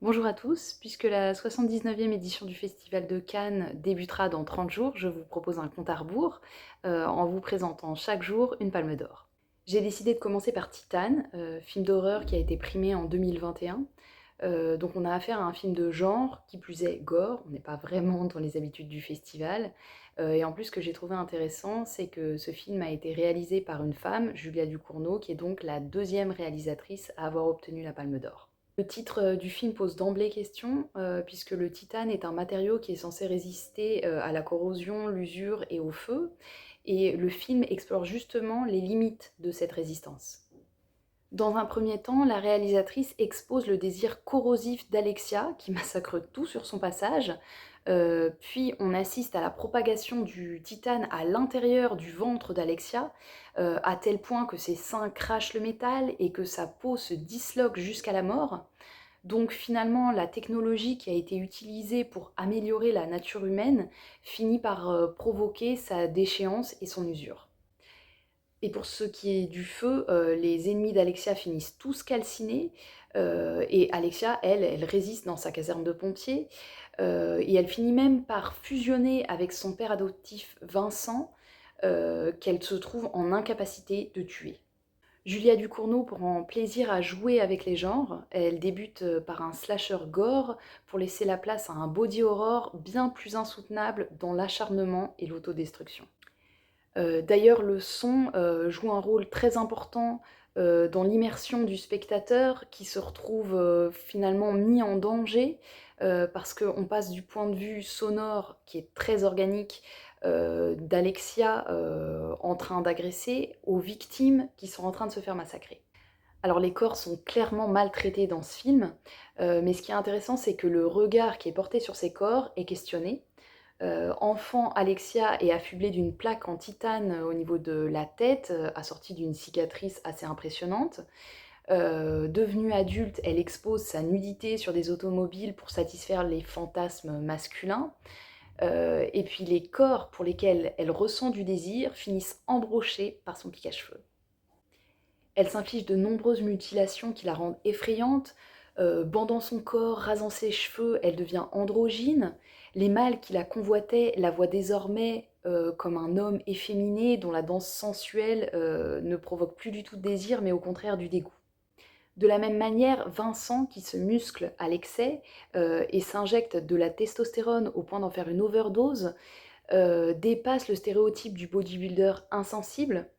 Bonjour à tous, puisque la 79e édition du Festival de Cannes débutera dans 30 jours, je vous propose un compte à rebours en vous présentant chaque jour une palme d'or. J'ai décidé de commencer par Titane, film d'horreur qui a été primé en 2021. Donc on a affaire à un film de genre, qui plus est gore, on n'est pas vraiment dans les habitudes du festival. Et en plus, ce que j'ai trouvé intéressant, c'est que ce film a été réalisé par une femme, Julia Ducournau, qui est donc la deuxième réalisatrice à avoir obtenu la Palme d'Or. Le titre du film pose d'emblée question, puisque le titane est un matériau qui est censé résister à la corrosion, l'usure et au feu, et le film explore justement les limites de cette résistance. Dans un premier temps, la réalisatrice expose le désir corrosif d'Alexia, qui massacre tout sur son passage, puis on assiste à la propagation du titane à l'intérieur du ventre d'Alexia, à tel point que ses seins crachent le métal et que sa peau se disloque jusqu'à la mort. Donc finalement, la technologie qui a été utilisée pour améliorer la nature humaine finit par provoquer sa déchéance et son usure. Et pour ce qui est du feu, les ennemis d'Alexia finissent tous calcinés, et Alexia, elle résiste dans sa caserne de pompiers, et elle finit même par fusionner avec son père adoptif Vincent, qu'elle se trouve en incapacité de tuer. Julia Ducournau prend plaisir à jouer avec les genres. Elle débute par un slasher gore pour laisser la place à un body horror bien plus insoutenable dans l'acharnement et l'autodestruction. D'ailleurs, le son joue un rôle très important dans l'immersion du spectateur qui se retrouve finalement mis en danger parce qu'on passe du point de vue sonore qui est très organique d'Alexia en train d'agresser aux victimes qui sont en train de se faire massacrer. Alors les corps sont clairement maltraités dans ce film, mais ce qui est intéressant, c'est que le regard qui est porté sur ces corps est questionné. Enfant, Alexia est affublée d'une plaque en titane au niveau de la tête, assortie d'une cicatrice assez impressionnante. Devenue adulte, elle expose sa nudité sur des automobiles pour satisfaire les fantasmes masculins. Et puis les corps pour lesquels elle ressent du désir finissent embrochés par son pic à cheveux. Elle s'inflige de nombreuses mutilations qui la rendent effrayante. Bandant son corps, rasant ses cheveux, elle devient androgyne. Les mâles qui la convoitaient la voient désormais comme un homme efféminé dont la danse sensuelle ne provoque plus du tout de désir, mais au contraire du dégoût. De la même manière, Vincent, qui se muscle à l'excès et s'injecte de la testostérone au point d'en faire une overdose, dépasse le stéréotype du bodybuilder insensible.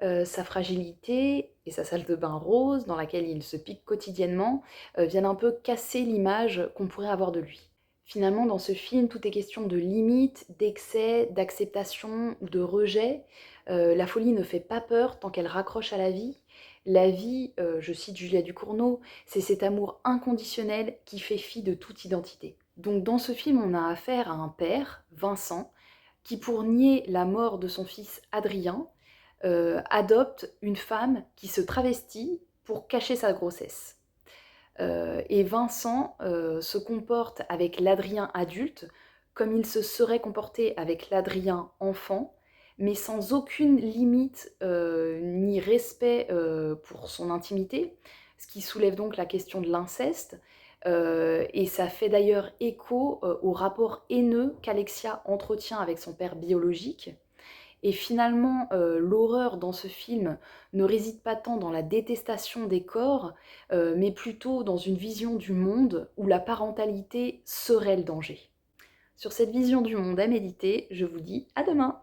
Sa fragilité et sa salle de bain rose, dans laquelle il se pique quotidiennement, viennent un peu casser l'image qu'on pourrait avoir de lui. Finalement, dans ce film, tout est question de limites, d'excès, d'acceptation ou de rejet. La folie ne fait pas peur tant qu'elle raccroche à la vie. La vie, je cite Julia Ducournau, c'est cet amour inconditionnel qui fait fi de toute identité. Donc dans ce film, on a affaire à un père, Vincent, qui pour nier la mort de son fils Adrien, adopte une femme qui se travestit pour cacher sa grossesse. Et Vincent se comporte avec l'Adrien adulte comme il se serait comporté avec l'Adrien enfant, mais sans aucune limite ni respect pour son intimité, ce qui soulève donc la question de l'inceste. Et ça fait d'ailleurs écho au rapport haineux qu'Alexia entretient avec son père biologique. Et finalement, l'horreur dans ce film ne réside pas tant dans la détestation des corps, mais plutôt dans une vision du monde où la parentalité serait le danger. Sur cette vision du monde à méditer, je vous dis à demain!